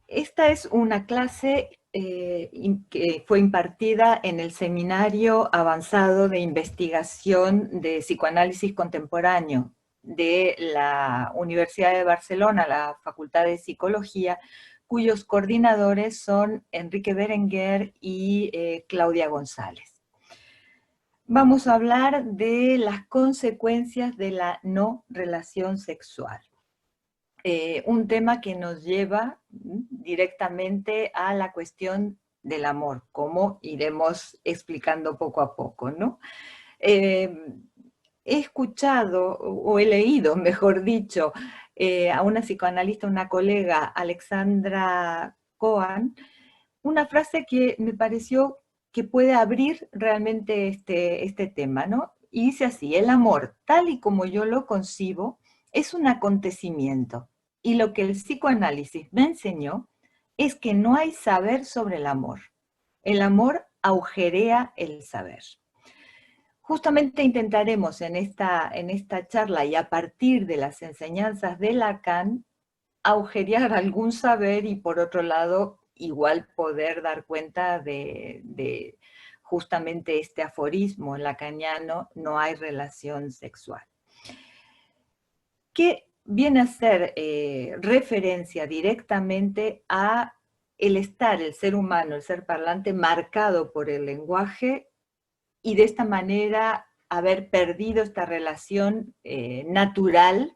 Esta es una clase que fue impartida en el Seminario Avanzado de Investigación de Psicoanálisis Contemporáneo de la Universidad de Barcelona, la Facultad de Psicología, cuyos coordinadores son Enrique Berenguer y Claudia González. Vamos a hablar de las consecuencias de la no relación sexual. Un tema que nos lleva directamente a la cuestión del amor, como iremos explicando poco a poco, ¿no? He escuchado, o he leído, mejor dicho, a una psicoanalista, una colega, Alexandra Cohen, una frase que me pareció que puede abrir realmente este tema, ¿no? Y dice así: el amor, tal y como yo lo concibo, es un acontecimiento. Y lo que el psicoanálisis me enseñó es que no hay saber sobre el amor. El amor agujerea el saber. Justamente intentaremos en esta charla y a partir de las enseñanzas de Lacan agujerear algún saber y por otro lado igual poder dar cuenta de justamente este aforismo lacaniano: no hay relación sexual, que viene a ser referencia directamente a el estar, el ser humano, el ser parlante, marcado por el lenguaje y de esta manera haber perdido esta relación natural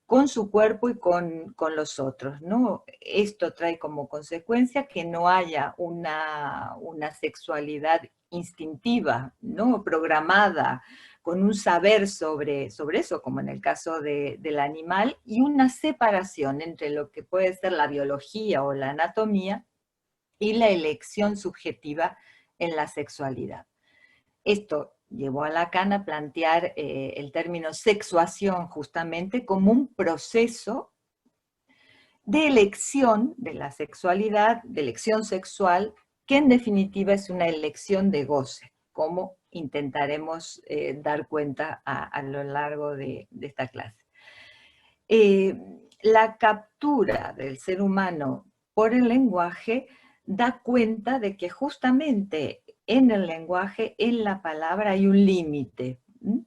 con su cuerpo y con los otros, ¿no? Esto trae como consecuencia que no haya una sexualidad instintiva, ¿no? Programada, con un saber sobre eso, como en el caso del animal, y una separación entre lo que puede ser la biología o la anatomía y la elección subjetiva en la sexualidad. Esto llevó a Lacan a plantear el término sexuación justamente como un proceso de elección de la sexualidad, de elección sexual, que en definitiva es una elección de goce, como intentaremos dar cuenta a lo largo de esta clase. La captura del ser humano por el lenguaje da cuenta de que justamente en el lenguaje, en la palabra, hay un límite.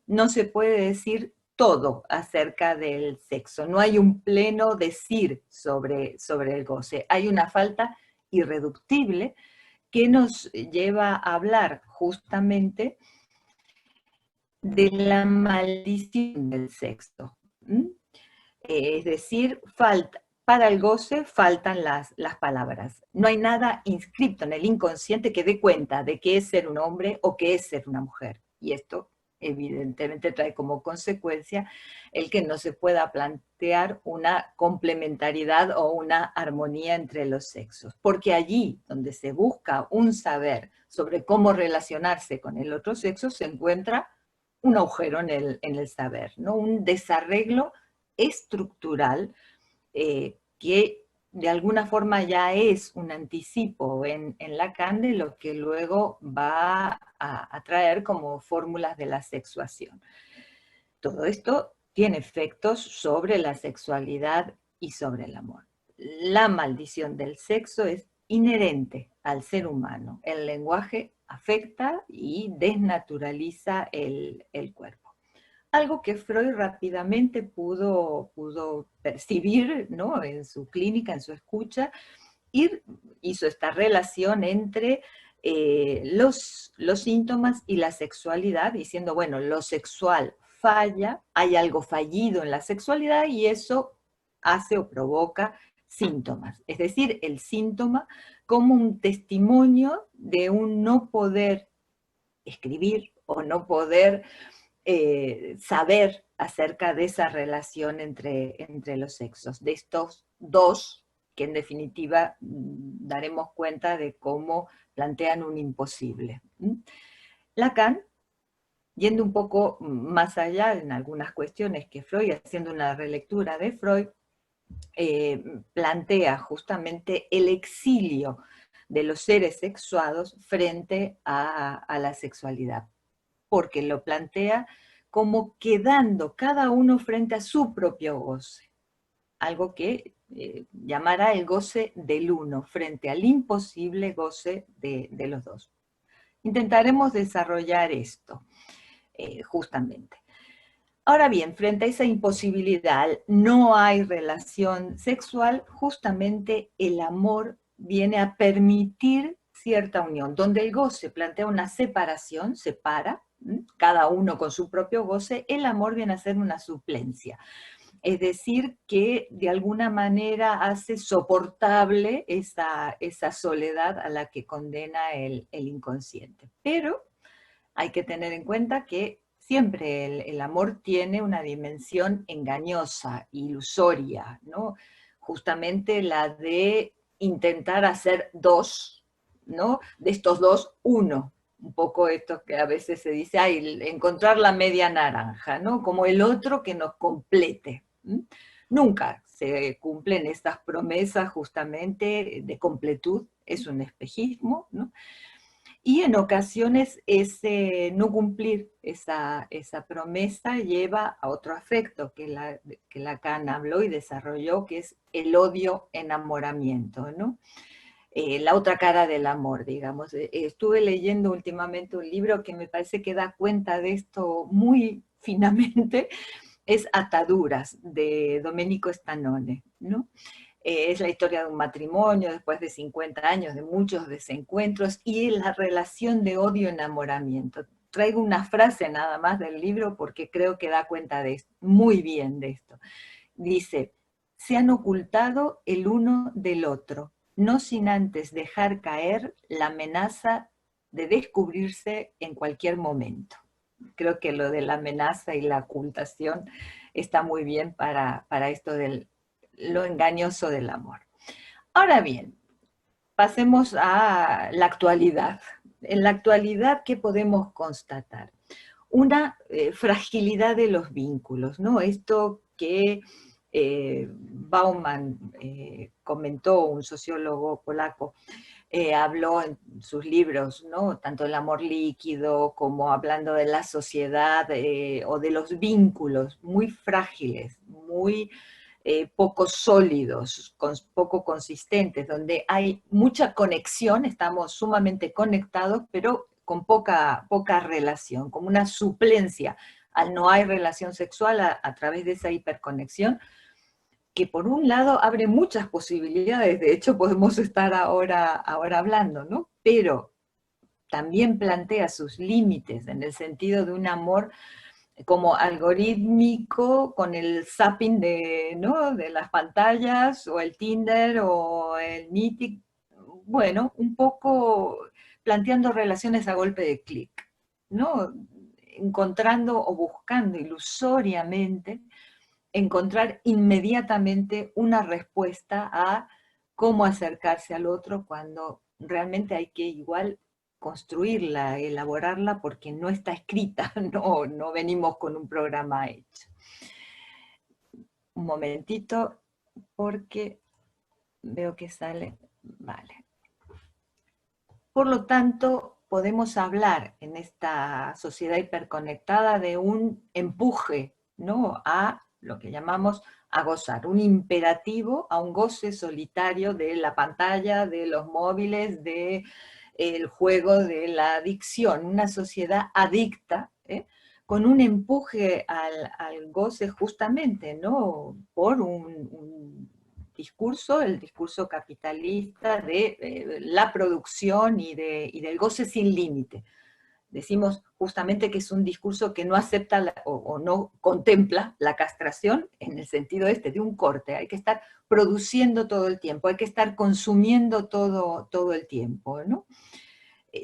No se puede decir todo acerca del sexo, no hay un pleno decir sobre el goce, hay una falta irreductible que nos lleva a hablar justamente de la maldición del sexo. Es decir, para el goce faltan las palabras. No hay nada inscrito en el inconsciente que dé cuenta de qué es ser un hombre o qué es ser una mujer. Y esto evidentemente trae como consecuencia el que no se pueda plantear una complementariedad o una armonía entre los sexos. Porque allí donde se busca un saber sobre cómo relacionarse con el otro sexo, se encuentra un agujero en el saber, ¿no? Un desarreglo estructural que de alguna forma ya es un anticipo en Lacan de lo que luego va a traer como fórmulas de la sexuación. Todo esto tiene efectos sobre la sexualidad y sobre el amor. La maldición del sexo es inherente al ser humano. El lenguaje afecta y desnaturaliza el cuerpo. Algo que Freud rápidamente pudo percibir, ¿no? En su clínica, en su escucha, y hizo esta relación entre los síntomas y la sexualidad, diciendo, bueno, lo sexual falla, hay algo fallido en la sexualidad y eso hace o provoca síntomas. Es decir, el síntoma como un testimonio de un no poder escribir o no poder saber acerca de esa relación entre los sexos, de estos dos que en definitiva daremos cuenta de cómo plantean un imposible. Lacan, yendo un poco más allá en algunas cuestiones que Freud, haciendo una relectura de Freud, plantea justamente el exilio de los seres sexuados frente a la sexualidad, porque lo plantea como quedando cada uno frente a su propio goce, algo que llamará el goce del uno frente al imposible goce de los dos. Intentaremos desarrollar esto, justamente. Ahora bien, frente a esa imposibilidad, no hay relación sexual, justamente el amor viene a permitir cierta unión, donde el goce plantea una separación, separa, cada uno con su propio goce, el amor viene a ser una suplencia. Es decir, que de alguna manera hace soportable esa soledad a la que condena el inconsciente. Pero hay que tener en cuenta que siempre el amor tiene una dimensión engañosa, ilusoria, ¿no? Justamente la de intentar hacer dos, ¿no? De estos dos, uno. Un poco esto que a veces se dice, ay, encontrar la media naranja, ¿no? Como el otro que nos complete. Nunca se cumplen estas promesas justamente de completud, es un espejismo, ¿no? Y en ocasiones ese no cumplir esa promesa lleva a otro afecto que Lacan habló y desarrolló, que es el odio-enamoramiento, ¿no? La otra cara del amor, digamos. Estuve leyendo últimamente un libro que me parece que da cuenta de esto muy finamente, es Ataduras, de Domenico Stanone, ¿no? Es la historia de un matrimonio después de 50 años, de muchos desencuentros, y la relación de odio-enamoramiento. Traigo una frase nada más del libro porque creo que da cuenta de esto, muy bien de esto. Dice, se han ocultado el uno del otro, no sin antes dejar caer la amenaza de descubrirse en cualquier momento. Creo que lo de la amenaza y la ocultación está muy bien para esto del lo engañoso del amor. Ahora bien, pasemos a la actualidad. En la actualidad, ¿qué podemos constatar? Una fragilidad de los vínculos, ¿no? Esto que Bauman comentó, un sociólogo polaco, habló en sus libros, ¿no? Tanto el amor líquido como hablando de la sociedad o de los vínculos muy frágiles, muy poco sólidos, poco consistentes, donde hay mucha conexión, estamos sumamente conectados, pero con poca relación, como una suplencia al no hay relación sexual a través de esa hiperconexión, que por un lado abre muchas posibilidades, de hecho podemos estar ahora hablando, ¿no? Pero también plantea sus límites en el sentido de un amor como algorítmico con el zapping de, ¿no? de las pantallas o el Tinder o el Mythic, bueno, un poco planteando relaciones a golpe de clic, ¿no? Encontrando o buscando ilusoriamente encontrar inmediatamente una respuesta a cómo acercarse al otro cuando realmente hay que igual construirla, elaborarla, porque no está escrita, no venimos con un programa hecho. Un momentito, porque veo que sale, vale. Por lo tanto, podemos hablar en esta sociedad hiperconectada de un empuje, ¿no? A lo que llamamos a gozar, un imperativo a un goce solitario de la pantalla, de los móviles, de el juego de la adicción, una sociedad adicta, con un empuje al goce justamente, ¿no? Por un discurso, el discurso capitalista de la producción y del goce sin límite. Decimos justamente que es un discurso que no acepta o no contempla la castración en el sentido de un corte. Hay que estar produciendo todo el tiempo, hay que estar consumiendo todo el tiempo, ¿no?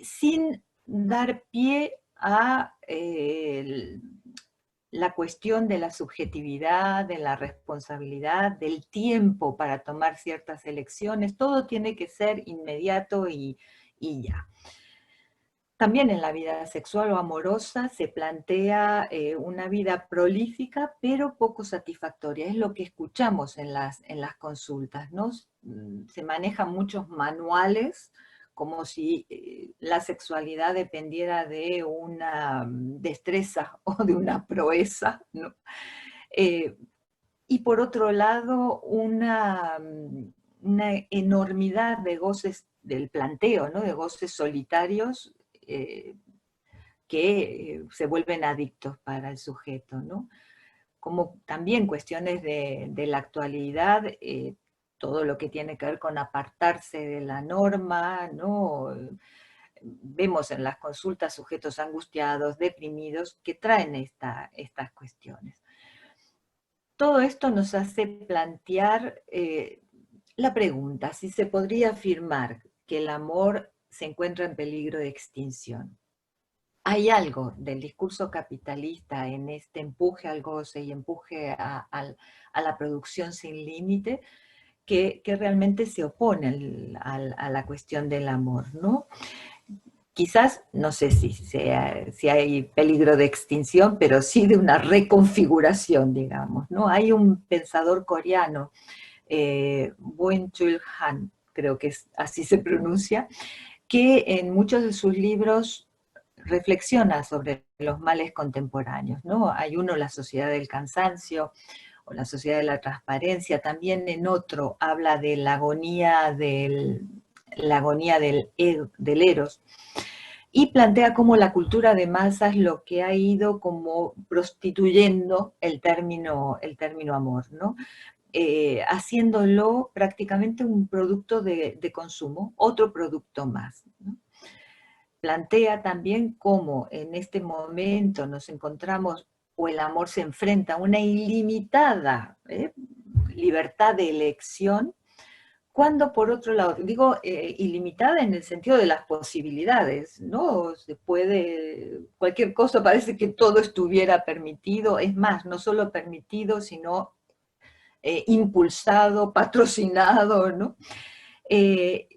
Sin dar pie a la cuestión de la subjetividad, de la responsabilidad, del tiempo para tomar ciertas elecciones. Todo tiene que ser inmediato y ya. También en la vida sexual o amorosa se plantea una vida prolífica, pero poco satisfactoria. Es lo que escuchamos en las consultas, ¿no? Se manejan muchos manuales, como si la sexualidad dependiera de una destreza o de una proeza, ¿no? y por otro lado una enormidad de goces del planteo, ¿no? De goces solitarios que se vuelven adictos para el sujeto, ¿no? Como también cuestiones de la actualidad, todo lo que tiene que ver con apartarse de la norma, ¿no? Vemos en las consultas sujetos angustiados, deprimidos, que traen estas cuestiones. Todo esto nos hace plantear la pregunta, si se podría afirmar que el amor se encuentra en peligro de extinción. Hay algo del discurso capitalista en este empuje al goce y empuje a la producción sin límite que realmente se opone a la cuestión del amor, ¿no? Quizás, no sé si hay peligro de extinción, pero sí de una reconfiguración, digamos, ¿no? Hay un pensador coreano, Boon-Chul Han, creo que así se pronuncia, que en muchos de sus libros reflexiona sobre los males contemporáneos, ¿no? Hay uno, La sociedad del cansancio, o La sociedad de la transparencia, también en otro habla de la agonía del eros, y plantea cómo la cultura de masas lo que ha ido como prostituyendo el término amor, ¿no? Haciéndolo prácticamente un producto de consumo, otro producto más, ¿no? Plantea también cómo en este momento nos encontramos o el amor se enfrenta a una ilimitada libertad de elección, cuando por otro lado, digo ilimitada en el sentido de las posibilidades, ¿no? Se puede, cualquier cosa, parece que todo estuviera permitido, es más, no solo permitido, sino impulsado, patrocinado, ¿no? Eh,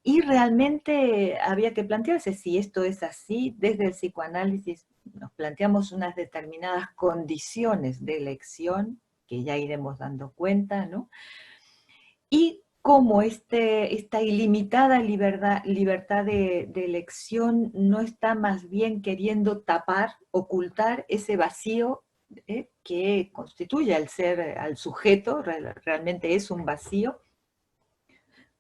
y realmente había que plantearse si esto es así. Desde el psicoanálisis nos planteamos unas determinadas condiciones de elección, que ya iremos dando cuenta, ¿no? Y cómo esta ilimitada libertad de elección no está más bien queriendo tapar, ocultar ese vacío que constituye al ser, al sujeto, realmente es un vacío,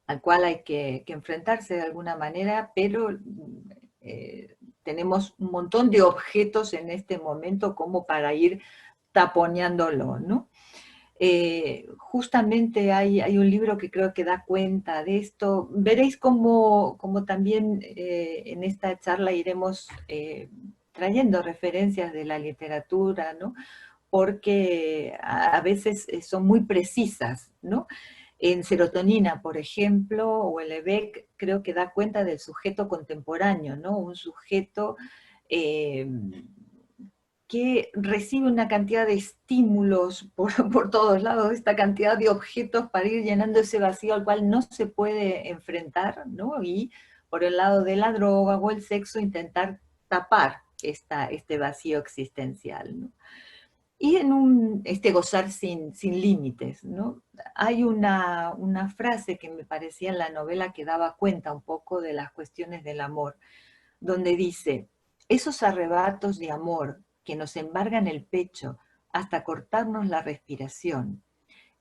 al cual hay que enfrentarse de alguna manera, pero tenemos un montón de objetos en este momento como para ir taponeándolo, ¿no? Justamente hay un libro que creo que da cuenta de esto. Veréis cómo también en esta charla iremos trayendo referencias de la literatura, ¿no? Porque a veces son muy precisas, ¿no? En Serotonina, por ejemplo, o Houellebecq, creo que da cuenta del sujeto contemporáneo, ¿no? Un sujeto eh, que recibe una cantidad de estímulos por todos lados, esta cantidad de objetos para ir llenando ese vacío al cual no se puede enfrentar, ¿no? Y por el lado de la droga o el sexo intentar tapar este vacío existencial, ¿no? Y en este gozar sin límites, ¿no? Hay una frase que me parecía en la novela que daba cuenta un poco de las cuestiones del amor, donde dice, esos arrebatos de amor que nos embargan el pecho hasta cortarnos la respiración,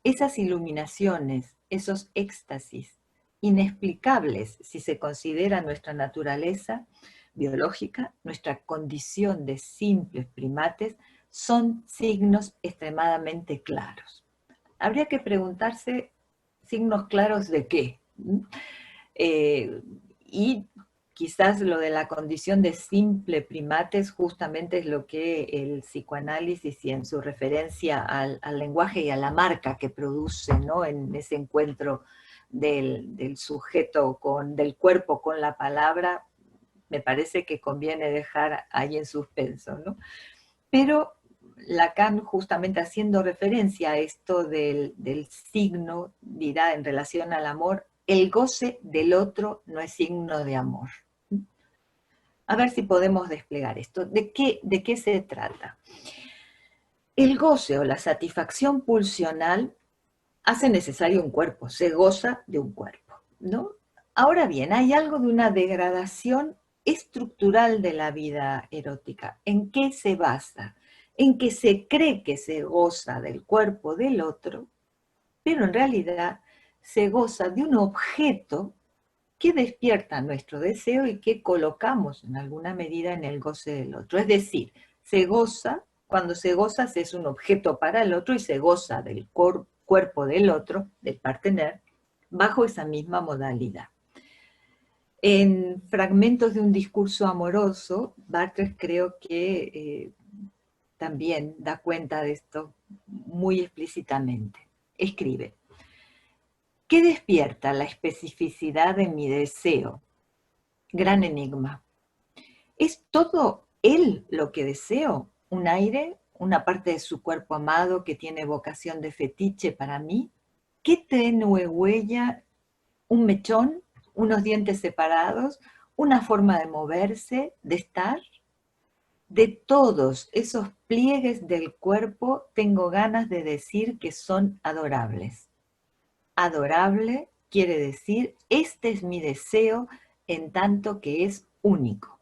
esas iluminaciones, esos éxtasis, inexplicables si se considera nuestra naturaleza biológica, nuestra condición de simples primates, son signos extremadamente claros. Habría que preguntarse signos claros de qué. Eh, y quizás lo de la condición de simple primates justamente es lo que el psicoanálisis y en su referencia al lenguaje y a la marca que produce, ¿no? En ese encuentro del sujeto del cuerpo con la palabra, me parece que conviene dejar ahí en suspenso, ¿no? Pero Lacan, justamente haciendo referencia a esto del signo, dirá en relación al amor, el goce del otro no es signo de amor. A ver si podemos desplegar esto. ¿De qué se trata? El goce o la satisfacción pulsional hace necesario un cuerpo, se goza de un cuerpo, ¿no? Ahora bien, hay algo de una degradación estructural de la vida erótica. ¿En qué se basa? en que se cree que se goza del cuerpo del otro, pero en realidad se goza de un objeto que despierta nuestro deseo y que colocamos en alguna medida en el goce del otro. Es decir, se goza, cuando se goza se es un objeto para el otro y se goza del cuerpo del otro, del partener, bajo esa misma modalidad. En Fragmentos de un discurso amoroso, Barthes creo que también da cuenta de esto muy explícitamente. Escribe: ¿qué despierta la especificidad de mi deseo? Gran enigma. ¿Es todo él lo que deseo? ¿Un aire? ¿Una parte de su cuerpo amado que tiene vocación de fetiche para mí? ¿Qué tenue huella? ¿Un mechón? ¿Unos dientes separados? ¿Una forma de moverse? ¿De estar? De todos esos pliegues del cuerpo tengo ganas de decir que son adorables. Adorable quiere decir, este es mi deseo en tanto que es único.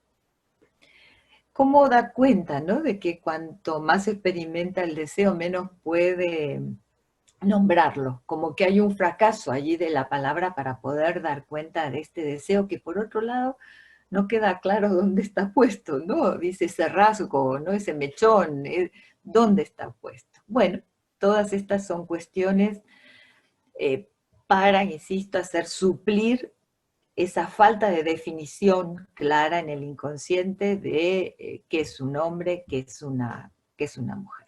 ¿Cómo da cuenta, no? De que cuanto más experimenta el deseo, menos puede nombrarlo, como que hay un fracaso allí de la palabra para poder dar cuenta de este deseo que por otro lado no queda claro dónde está puesto, ¿no? Dice ese rasgo, ¿no? Ese mechón, ¿dónde está puesto? Bueno, todas estas son cuestiones para, insisto, hacer suplir esa falta de definición clara en el inconsciente de qué es un hombre, qué es una mujer.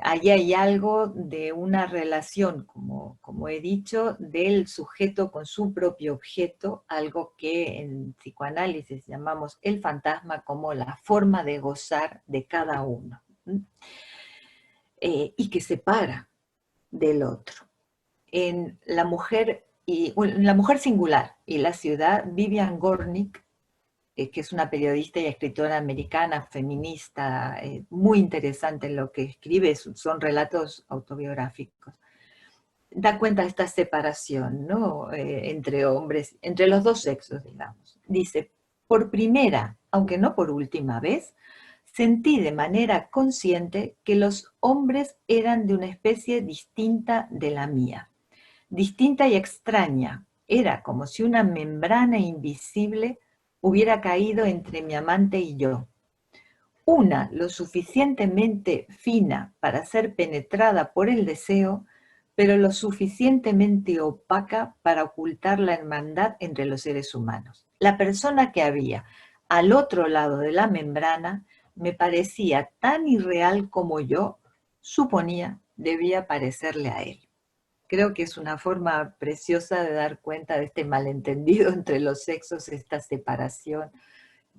Allí hay algo de una relación, como he dicho, del sujeto con su propio objeto, algo que en psicoanálisis llamamos el fantasma como la forma de gozar de cada uno, y que separa del otro. En La mujer singular y la ciudad, Vivian Gornick, que es una periodista y escritora americana, feminista, muy interesante en lo que escribe, son relatos autobiográficos. Da cuenta de esta separación, ¿no? Entre hombres, entre los dos sexos, digamos. Dice: por primera, aunque no por última vez, sentí de manera consciente que los hombres eran de una especie distinta de la mía, distinta y extraña. Era como si una membrana invisible hubiera caído entre mi amante y yo. Una lo suficientemente fina para ser penetrada por el deseo, pero lo suficientemente opaca para ocultar la hermandad entre los seres humanos. La persona que había al otro lado de la membrana me parecía tan irreal como yo suponía debía parecerle a él. Creo que es una forma preciosa de dar cuenta de este malentendido entre los sexos, esta separación,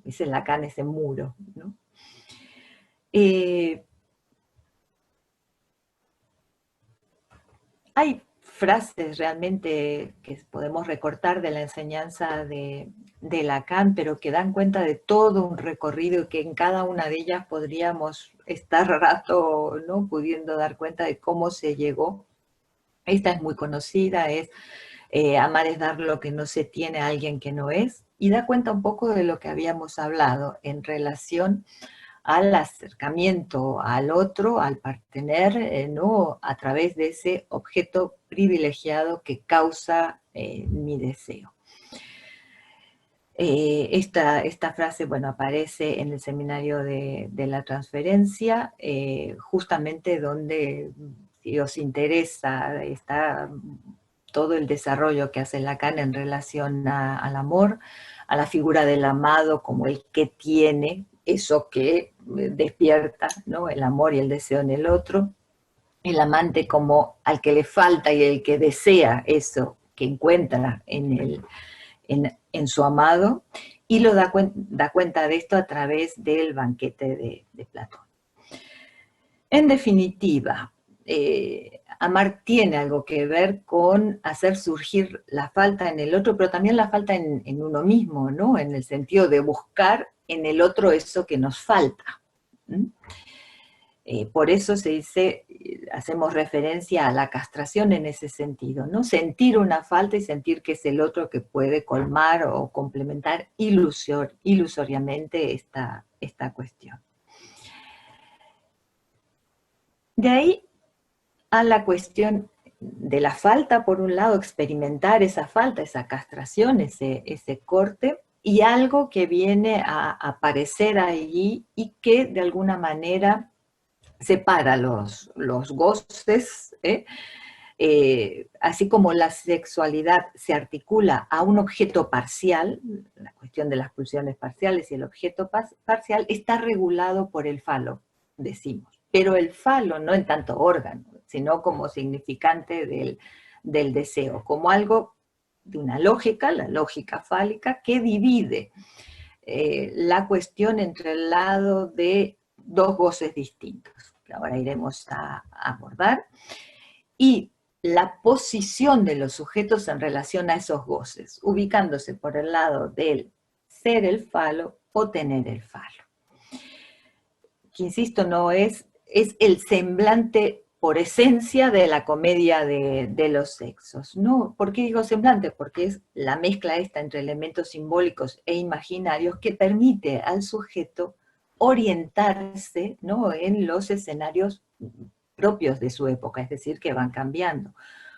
dice Lacan, ese muro, ¿no? Hay frases realmente que podemos recortar de la enseñanza de Lacan, pero que dan cuenta de todo un recorrido y que en cada una de ellas podríamos estar rato, ¿no? Pudiendo dar cuenta de cómo se llegó. Esta es muy conocida, es amar es dar lo que no se tiene a alguien que no es, y da cuenta un poco de lo que habíamos hablado en relación al acercamiento al otro, al partener, ¿no? A través de ese objeto privilegiado que causa mi deseo. Esta frase, bueno, aparece en el seminario de la transferencia, justamente donde, si os interesa, está todo el desarrollo que hace Lacan en relación al amor, a la figura del amado como el que tiene eso que despierta, ¿no? El amor y el deseo en el otro, el amante como al que le falta y el que desea eso que encuentra en su amado, y lo da cuenta de esto a través del banquete de Platón. En definitiva, amar tiene algo que ver con hacer surgir la falta en el otro, pero también la falta en uno mismo, ¿no? En el sentido de buscar en el otro eso que nos falta. Por eso se dice, hacemos referencia a la castración en ese sentido, ¿no? Sentir una falta y sentir que es el otro que puede colmar o complementar ilusoriamente esta cuestión. De ahí a la cuestión de la falta, por un lado, experimentar esa falta, esa castración, ese corte, y algo que viene a aparecer allí y que de alguna manera separa los goces, así como la sexualidad se articula a un objeto parcial, la cuestión de las pulsiones parciales y el objeto parcial está regulado por el falo, decimos. Pero el falo no en tanto órgano, sino como significante del deseo, como algo de una lógica, la lógica fálica, que divide la cuestión entre el lado de dos goces distintos, que ahora iremos a abordar, y la posición de los sujetos en relación a esos goces, ubicándose por el lado del ser el falo o tener el falo. Que insisto, no es el semblante por esencia de la comedia de los sexos. ¿No? ¿Por qué digo semblante? Porque es la mezcla esta entre elementos simbólicos e imaginarios que permite al sujeto orientarse, ¿no?, en los escenarios propios de su época, es decir, que van cambiando.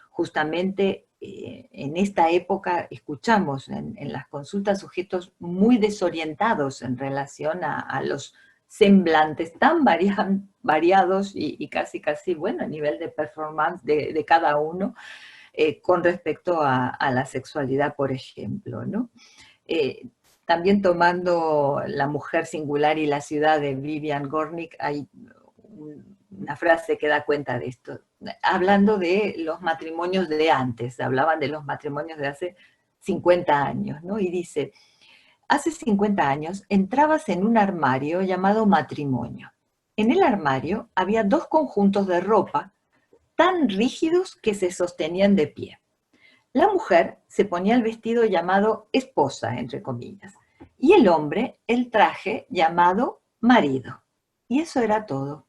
Justamente en esta época escuchamos en las consultas sujetos muy desorientados en relación a los semblantes tan variados y casi, bueno, a nivel de performance de cada uno con respecto a la sexualidad, por ejemplo, ¿no? También tomando La mujer singular y la ciudad de Vivian Gornick, hay una frase que da cuenta de esto. Hablando de los matrimonios de antes, hablaban de los matrimonios de hace 50 años, ¿no? Y dice, hace 50 años entrabas en un armario llamado matrimonio. En el armario había dos conjuntos de ropa tan rígidos que se sostenían de pie. La mujer se ponía el vestido llamado esposa, entre comillas, y el hombre el traje llamado marido. Y eso era todo.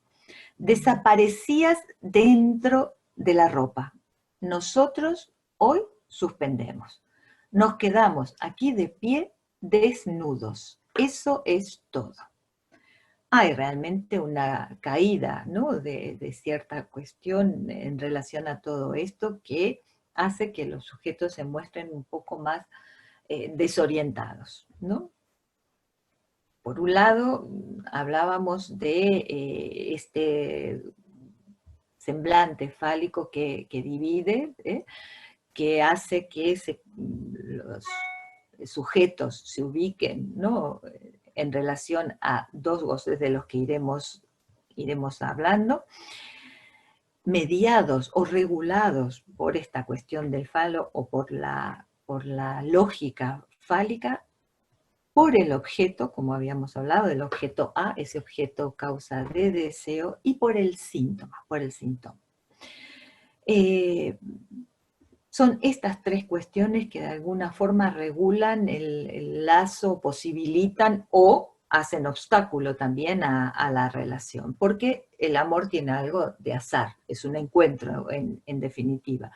Desaparecías dentro de la ropa. Nosotros hoy suspendemos. Nos quedamos aquí de pie desnudos. Eso es todo. Hay realmente una caída, ¿no?, de cierta cuestión en relación a todo esto que hace que los sujetos se muestren un poco más desorientados, ¿no? Por un lado, hablábamos de este semblante fálico que divide, que hace que los sujetos se ubiquen, ¿no?, en relación a dos goces de los que iremos hablando, mediados o regulados por esta cuestión del falo o por la lógica fálica, por el objeto, como habíamos hablado, el objeto A, ese objeto causa de deseo, y por el síntoma, Son estas tres cuestiones que de alguna forma regulan el lazo, posibilitan o hacen obstáculo también a la relación, porque el amor tiene algo de azar, es un encuentro en definitiva,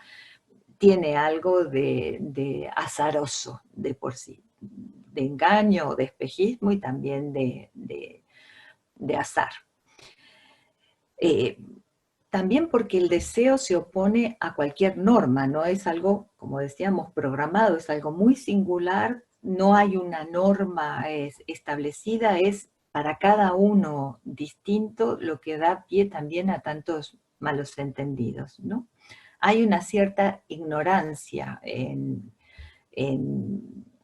tiene algo de azaroso de por sí, de engaño, de espejismo y también de azar. También porque el deseo se opone a cualquier norma, no es algo, como decíamos, programado, es algo muy singular, no hay una norma establecida, es para cada uno distinto, lo que da pie también a tantos malos entendidos, ¿no? Hay una cierta ignorancia en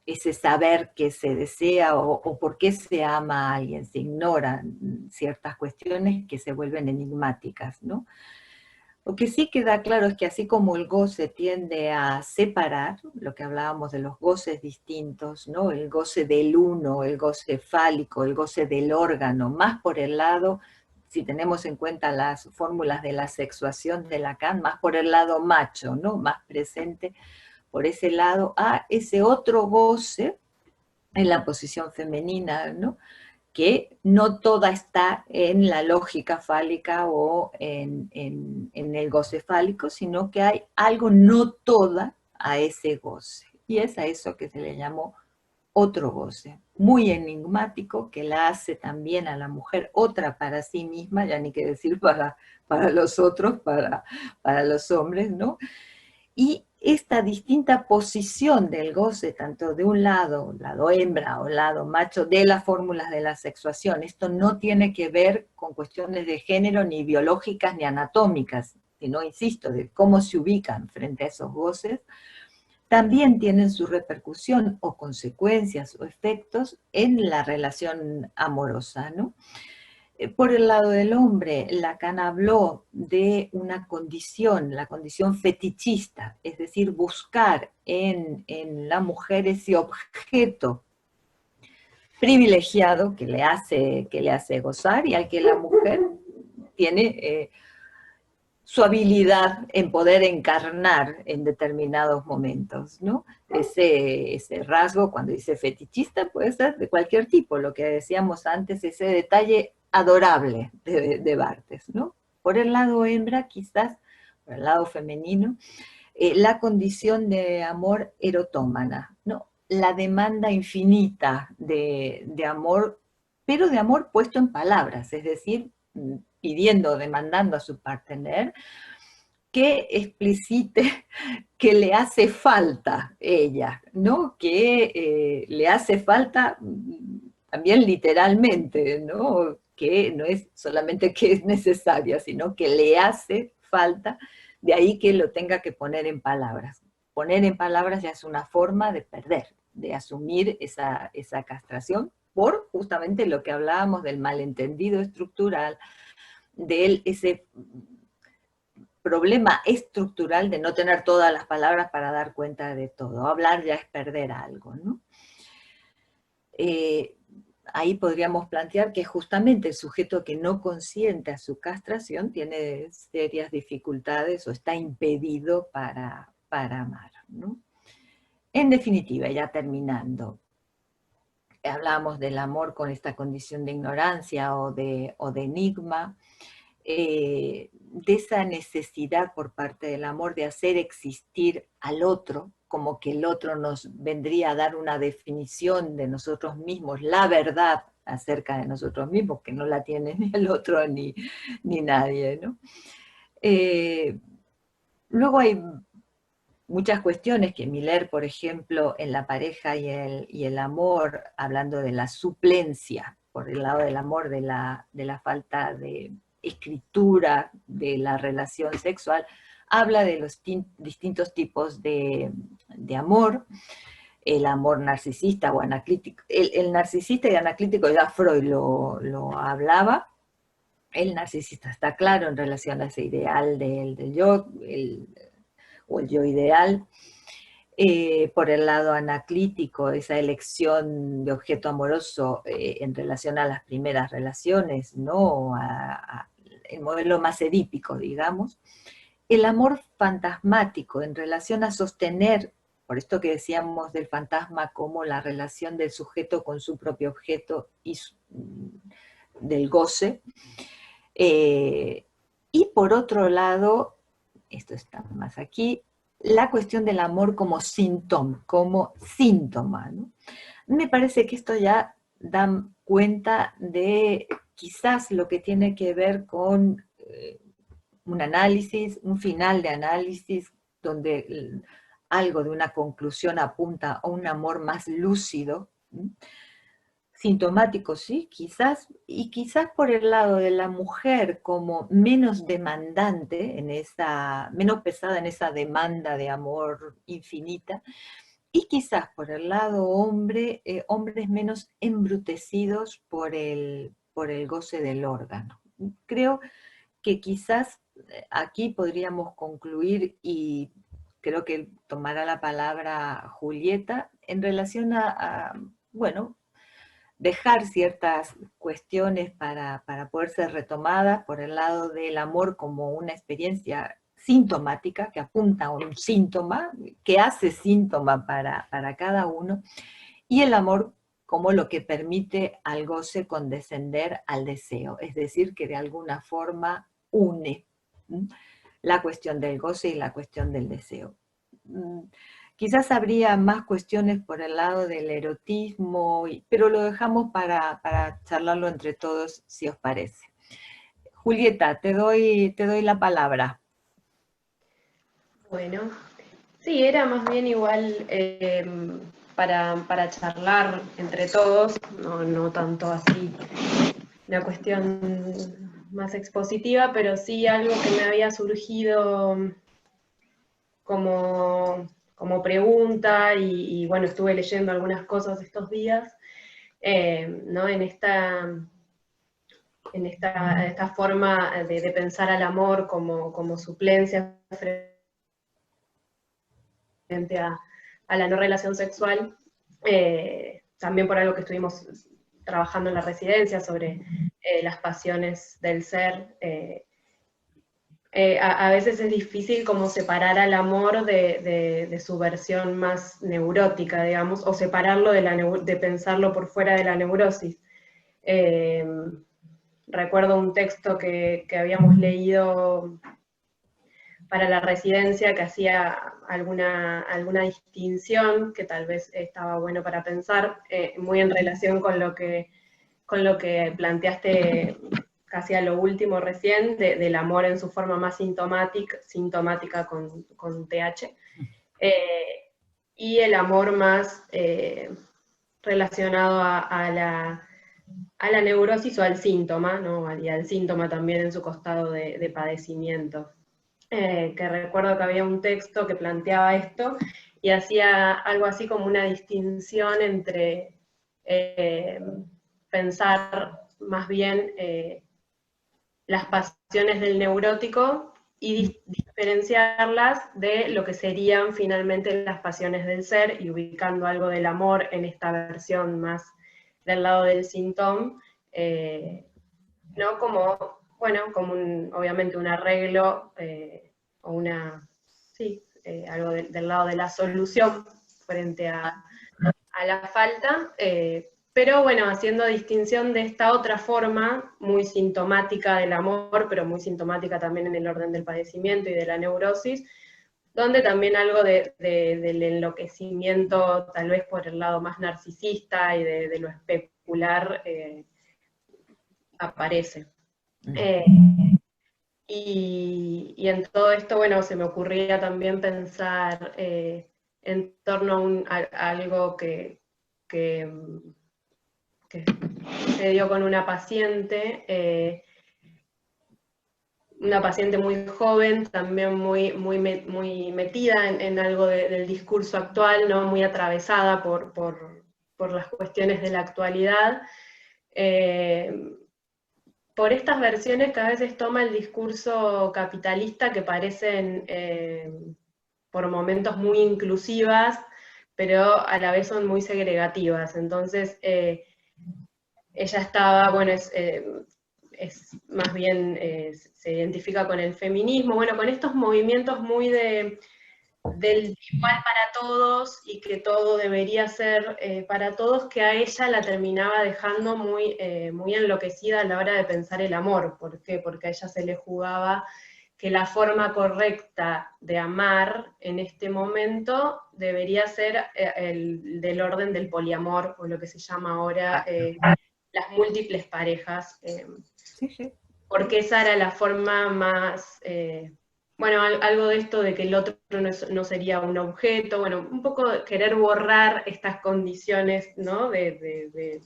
ese saber que se desea o por qué se ama a alguien, se ignoran ciertas cuestiones que se vuelven enigmáticas, ¿no? Lo que sí queda claro es que así como el goce tiende a separar, lo que hablábamos de los goces distintos, ¿no?, el goce del uno, el goce fálico, el goce del órgano, más por el lado, si tenemos en cuenta las fórmulas de la sexuación de Lacan, más por el lado macho, ¿no?, más presente por ese lado, a ese otro goce en la posición femenina, ¿no?, que no toda está en la lógica fálica o en el goce fálico, sino que hay algo no toda a ese goce. Y es a eso que se le llamó otro goce, muy enigmático, que la hace también a la mujer otra para sí misma, ya ni qué decir para los otros, para los hombres, ¿no? Y esta distinta posición del goce, tanto de un lado hembra o lado macho, de las fórmulas de la sexuación, esto no tiene que ver con cuestiones de género, ni biológicas, ni anatómicas, sino, insisto, de cómo se ubican frente a esos goces, también tienen su repercusión o consecuencias o efectos en la relación amorosa, ¿no? Por el lado del hombre, Lacan habló de una condición, la condición fetichista, es decir, buscar en la mujer ese objeto privilegiado que le hace gozar y al que la mujer tiene su habilidad en poder encarnar en determinados momentos, ¿no? Ese rasgo, cuando dice fetichista, puede ser de cualquier tipo, lo que decíamos antes, ese detalle adorable de Barthes, ¿no? Por el lado hembra, quizás, por el lado femenino, la condición de amor erotómana, ¿no? La demanda infinita de amor, pero de amor puesto en palabras, es decir, pidiendo, demandando a su partener que explicite que le hace falta ella, ¿no? Que le hace falta también literalmente, ¿no? Que no es solamente que es necesaria, sino que le hace falta, de ahí que lo tenga que poner en palabras. Poner en palabras ya es una forma de perder, de asumir esa castración por justamente lo que hablábamos del malentendido estructural, de ese problema estructural de no tener todas las palabras para dar cuenta de todo. Hablar ya es perder algo, ¿no? Ahí podríamos plantear que justamente el sujeto que no consiente a su castración tiene serias dificultades o está impedido para amar, ¿no? En definitiva, ya terminando, hablábamos del amor con esta condición de ignorancia o de enigma, de esa necesidad por parte del amor de hacer existir al otro, como que el otro nos vendría a dar una definición de nosotros mismos, la verdad acerca de nosotros mismos, que no la tiene ni el otro ni nadie, ¿no? Luego hay muchas cuestiones que Miller, por ejemplo, en la pareja y el amor, hablando de la suplencia, por el lado del amor, de la falta de escritura de la relación sexual, habla de los distintos tipos de amor, el amor narcisista o anaclítico. El narcisista y anaclítico ya Freud lo hablaba. El narcisista está claro en relación a ese ideal del yo, o el yo ideal. Por el lado anaclítico, esa elección de objeto amoroso en relación a las primeras relaciones, ¿no? El modelo más edípico, digamos. El amor fantasmático en relación a sostener, por esto que decíamos del fantasma como la relación del sujeto con su propio objeto y del goce. Y por otro lado, esto está más aquí, la cuestión del amor como síntoma, ¿no? Me parece que esto ya da cuenta de quizás lo que tiene que ver con un análisis, un final de análisis, donde algo de una conclusión apunta a un amor más lúcido, ¿sí? Sintomático, sí, quizás, y quizás por el lado de la mujer como menos demandante, menos pesada en esa demanda de amor infinita, y quizás por el lado hombre, hombres menos embrutecidos por el goce del órgano. Creo que quizás aquí podríamos concluir, y creo que tomará la palabra Julieta, en relación bueno, dejar ciertas cuestiones para poder ser retomadas por el lado del amor como una experiencia sintomática que apunta a un síntoma, que hace síntoma para cada uno, y el amor como lo que permite al goce condescender al deseo, es decir, que de alguna forma une la cuestión del goce y la cuestión del deseo. Quizás habría más cuestiones por el lado del erotismo, pero lo dejamos para charlarlo entre todos, si os parece. Julieta, te doy la palabra. Bueno, sí, era más bien igual para charlar entre todos, no tanto así una cuestión más expositiva, pero sí algo que me había surgido como pregunta y bueno, estuve leyendo algunas cosas estos días, ¿no? Esta forma de pensar al amor como suplencia frente a la no relación sexual, también por algo que estuvimos trabajando en la residencia sobre las pasiones del ser. A veces es difícil como separar al amor de su versión más neurótica, digamos, o separarlo de pensarlo por fuera de la neurosis. Eh, Recuerdo un texto que habíamos leído para la residencia que hacía alguna distinción que tal vez estaba bueno para pensar, muy en relación con lo que planteaste casi a lo último recién, del amor en su forma más sintomática con TH, y el amor más relacionado a la neurosis o al síntoma, ¿no? Y al síntoma también en su costado de padecimiento. Que recuerdo que había un texto que planteaba esto y hacía algo así como una distinción entre pensar más bien las pasiones del neurótico y diferenciarlas de lo que serían finalmente las pasiones del ser, y ubicando algo del amor en esta versión más del lado del síntoma, ¿no? Como, bueno, obviamente un arreglo o sí, algo del lado de la solución frente a la falta, pero bueno, haciendo distinción de esta otra forma, muy sintomática del amor, pero muy sintomática también en el orden del padecimiento y de la neurosis, donde también algo del enloquecimiento, tal vez por el lado más narcisista y de lo especular, aparece. Y en todo esto, bueno, se me ocurría también pensar en torno a algo que se dio con una paciente muy joven, también muy metida en algo del discurso actual, ¿no? Muy atravesada por las cuestiones de la actualidad. Por estas versiones que a veces toma el discurso capitalista, que parecen por momentos muy inclusivas, pero a la vez son muy segregativas. Entonces, ella estaba, bueno, es más bien, se identifica con el feminismo, bueno, con estos movimientos muy del igual para todos y que todo debería ser para todos, que a ella la terminaba dejando muy enloquecida a la hora de pensar el amor. ¿Por qué? Porque a ella se le jugaba que la forma correcta de amar en este momento debería ser del orden del poliamor, o lo que se llama ahora las múltiples parejas. Sí, sí. Porque esa era la forma más, bueno, algo de esto de que el otro no sería un objeto, bueno, un poco querer borrar estas condiciones, ¿no? De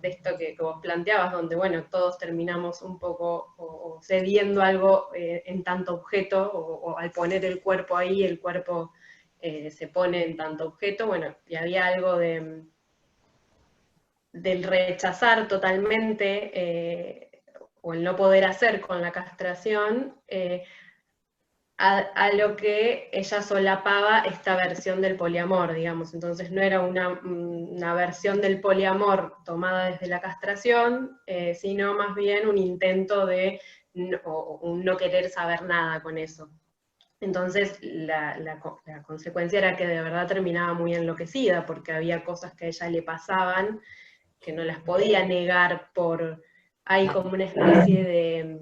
esto que vos planteabas, donde, bueno, todos terminamos un poco o cediendo algo en tanto objeto, o al poner el cuerpo ahí, el cuerpo se pone en tanto objeto, bueno, y había algo del rechazar totalmente o el no poder hacer con la castración, a lo que ella solapaba esta versión del poliamor, digamos. Entonces no era una versión del poliamor tomada desde la castración, sino más bien un intento de un no querer saber nada con eso. Entonces la consecuencia era que de verdad terminaba muy enloquecida, porque había cosas que a ella le pasaban que no las podía negar hay como una especie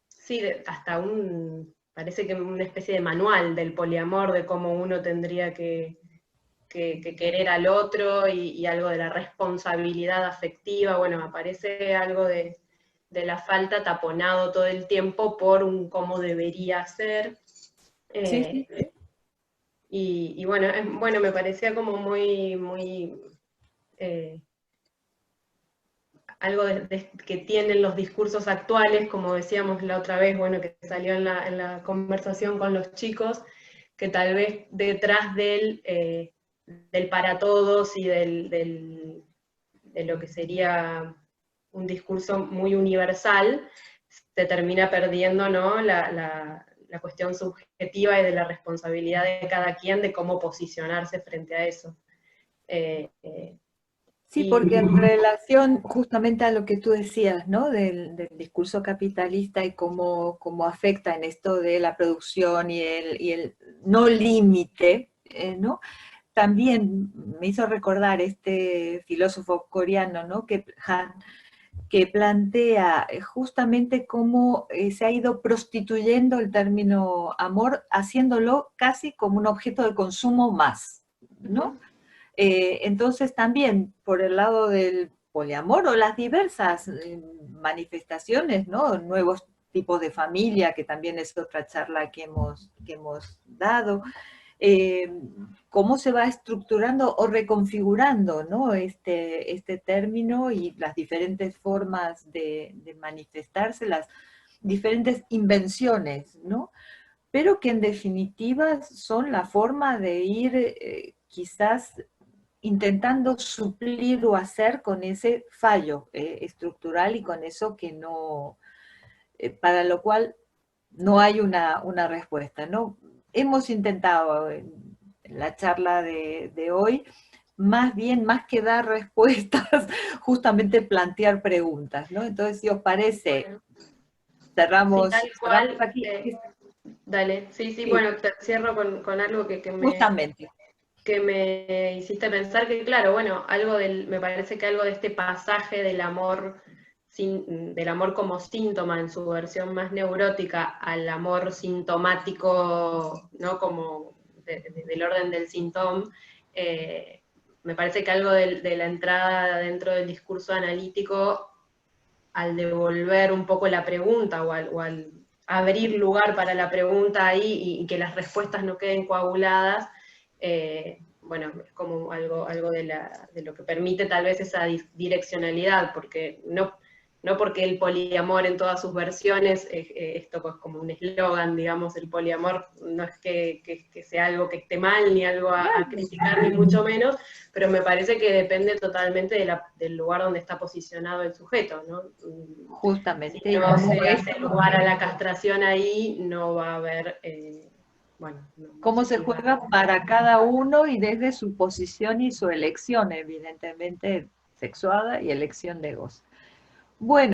sí, parece que una especie de manual del poliamor, de cómo uno tendría que que querer al otro y algo de la responsabilidad afectiva. Bueno, aparece algo de la falta taponado todo el tiempo por un cómo debería ser. Sí, sí, sí. Y bueno, bueno, me parecía como muy algo que tienen los discursos actuales, como decíamos la otra vez, bueno, que salió en la conversación con los chicos, que tal vez detrás del para todos y de lo que sería un discurso muy universal, se termina perdiendo, ¿no?, la cuestión subjetiva y de la responsabilidad de cada quien de cómo posicionarse frente a eso. Sí, porque en relación justamente a lo que tú decías, ¿no? Del discurso capitalista y cómo afecta en esto de la producción y el no límite, ¿no? También me hizo recordar este filósofo coreano, ¿no? Que plantea justamente cómo se ha ido prostituyendo el término amor, haciéndolo casi como un objeto de consumo más, ¿no? Entonces también por el lado del poliamor o las diversas manifestaciones, ¿no? Nuevos tipos de familia, que también es otra charla que hemos dado, cómo se va estructurando o reconfigurando, ¿no? Este término y las diferentes formas de manifestarse, las diferentes invenciones, ¿no? Pero que en definitiva son la forma de ir quizás intentando suplir o hacer con ese fallo estructural y con eso que no, para lo cual no hay una respuesta, ¿no? Hemos intentado en la charla de hoy, más bien, más que dar respuestas, justamente plantear preguntas, ¿no? Entonces, si os parece, Bueno, sí, cerramos, tal cerramos cual. aquí. Dale, sí, sí, Sí, bueno, cierro con algo justamente. que me hiciste pensar que, claro, bueno, me parece que algo de este pasaje del amor, del amor como síntoma en su versión más neurótica al amor sintomático, ¿no? Como del orden del síntoma, me parece que algo de la entrada dentro del discurso analítico, al devolver un poco la pregunta o al abrir lugar para la pregunta ahí y que las respuestas no queden coaguladas, bueno, es como algo de lo que permite tal vez esa direccionalidad, porque no porque el poliamor en todas sus versiones, esto pues como un eslogan, digamos, el poliamor no es que sea algo que esté mal, ni algo a criticar, ni mucho menos, pero me parece que depende totalmente del lugar donde está posicionado el sujeto, ¿no? Si Justamente, y no cómo se hace esto, lugar a la castración ahí, no va a haber, bueno, no cómo sé se si va a juega para cada uno y desde su posición y su elección, evidentemente, sexuada y elección de gozo. Bueno.